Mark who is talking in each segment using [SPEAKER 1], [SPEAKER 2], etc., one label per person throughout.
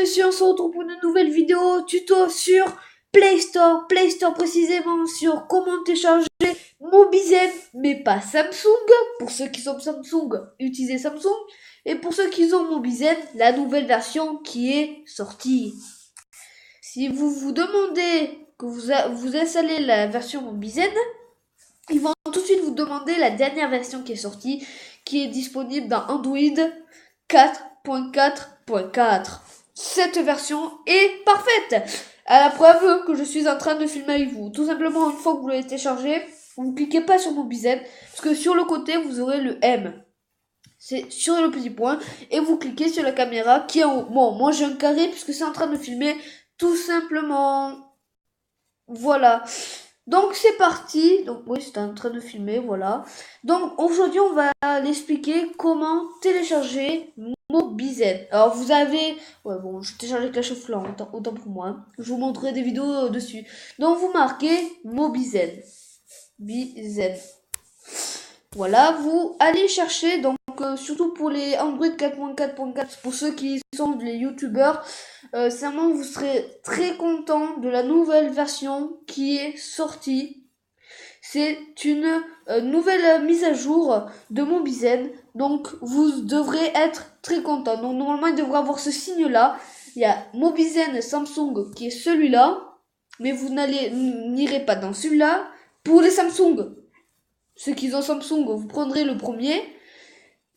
[SPEAKER 1] messieurs, on se retrouve pour une nouvelle vidéo tuto sur Play Store précisément sur comment télécharger Mobizen, mais pas Samsung. Pour ceux qui sont Samsung, utilisez Samsung. Et pour ceux qui ont Mobizen, la nouvelle version qui est sortie. Si vous vous demandez que vous installez la version Mobizen, ils vont tout de suite vous demander la dernière version qui est sortie, qui est disponible dans Android 4.4.4. Cette version est parfaite, à la preuve que je suis en train de filmer avec vous. Tout simplement, une fois que vous l'avez téléchargé, vous ne cliquez pas sur Mobizen, parce que sur le côté, vous aurez le M. C'est sur le petit point, et vous cliquez sur la caméra qui est en haut. Bon, moi j'ai un carré, puisque c'est en train de filmer, tout simplement. Voilà. Donc c'est parti. Donc oui, c'est en train de filmer, voilà. Donc aujourd'hui on va l'expliquer comment télécharger Mobizen. Alors vous avez, ouais bon, je télécharge Clash of Clans, autant pour moi. Hein. Je vous montrerai des vidéos dessus. Donc vous marquez Mobizen. Bizen. Voilà, vous allez chercher, donc surtout pour les Android 4.4.4, pour ceux qui sont les youtubeurs, certainement vous serez très content de la nouvelle version qui est sortie. C'est une nouvelle mise à jour de Mobizen, donc vous devrez être très content. Donc normalement il devrait avoir ce signe là, il y a Mobizen Samsung qui est celui-là, mais vous n'irez pas dans celui-là pour les Samsung. Ceux qui ont Samsung, vous prendrez le premier.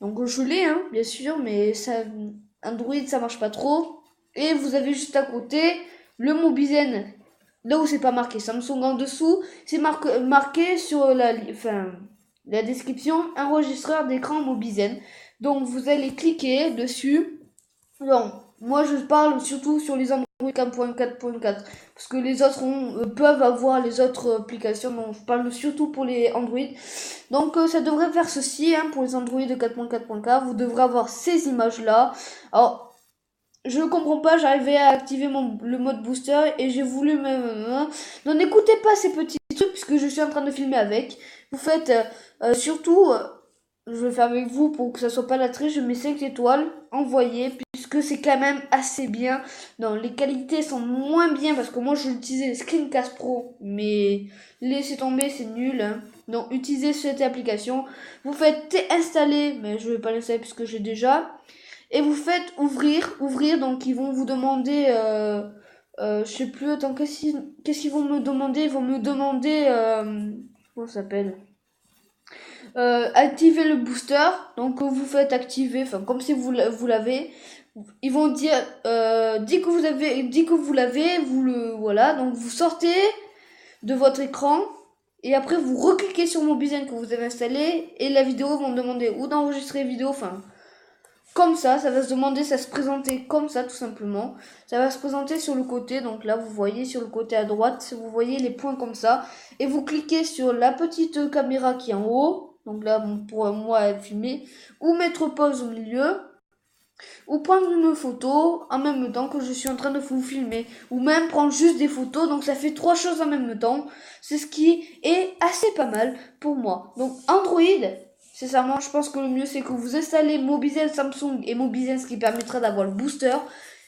[SPEAKER 1] Donc je l'ai, hein, bien sûr, mais ça, Android, ça marche pas trop. Et vous avez juste à côté le Mobizen. Là où c'est pas marqué Samsung en dessous, c'est marqué sur la description enregistreur d'écran Mobizen. Donc vous allez cliquer dessus. Donc moi je parle surtout sur les Android 4.4.4 parce que les autres peuvent avoir les autres applications, donc je parle surtout pour les Android. Donc ça devrait faire ceci, hein, pour les Android 4.4.4, vous devrez avoir ces images là. Alors je comprends pas, j'arrivais à activer le mode booster et j'ai voulu donc n'écoutez pas ces petits trucs puisque je suis en train de filmer avec. Vous faites surtout je vais faire avec vous pour que ça soit pas la triche, je mets 5 étoiles, envoyé, puisque c'est quand même assez bien. Non, les qualités sont moins bien, parce que moi je utilisais Screencast Pro, mais laissez tomber, c'est nul. Hein. Donc utilisez cette application, vous faites installer, mais je vais pas l'installer puisque j'ai déjà, et vous faites ouvrir, donc ils vont vous demander, je sais plus, attends, qu'est-ce qu'ils vont me demander, ils vont me demander, comment ça s'appelle activer le booster, donc vous faites activer, enfin comme si vous l'avez, ils vont dire dès que vous l'avez, vous le voilà, donc vous sortez de votre écran et après vous recliquez sur Mobizen que vous avez installé et la vidéo vont demander ou d'enregistrer vidéo, enfin comme ça va se demander, ça se présenter comme ça tout simplement, ça va se présenter sur le côté, donc là vous voyez sur le côté à droite, vous voyez les points comme ça et vous cliquez sur la petite caméra qui est en haut. Donc là, pour moi, filmer, ou mettre pause au milieu, ou prendre une photo en même temps que je suis en train de vous filmer, ou même prendre juste des photos, donc ça fait 3 choses en même temps. C'est ce qui est assez pas mal pour moi. Donc Android, sincèrement, je pense que le mieux c'est que vous installez Mobizen Samsung et Mobizen, ce qui permettra d'avoir le booster.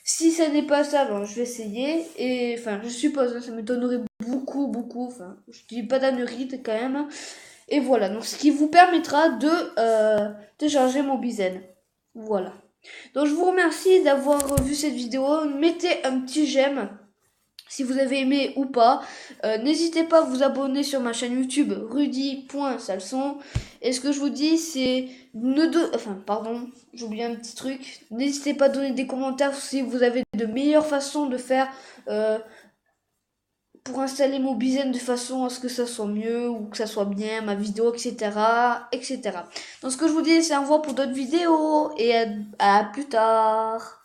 [SPEAKER 1] Si ça n'est pas ça, bon, je vais essayer, et enfin, je suppose, ça m'étonnerait beaucoup, enfin, je dis pas d'annerie quand même. Et voilà, donc ce qui vous permettra de télécharger Mobizen. Voilà. Donc je vous remercie d'avoir vu cette vidéo. Mettez un petit j'aime si vous avez aimé ou pas. N'hésitez pas à vous abonner sur ma chaîne YouTube rudy.salson. Et ce que je vous dis, c'est j'ai oublié un petit truc. N'hésitez pas à donner des commentaires si vous avez de meilleures façons de faire pour installer Mobizen de façon à ce que ça soit mieux ou que ça soit bien, ma vidéo, etc. Donc ce que je vous dis, c'est au revoir pour d'autres vidéos et à plus tard.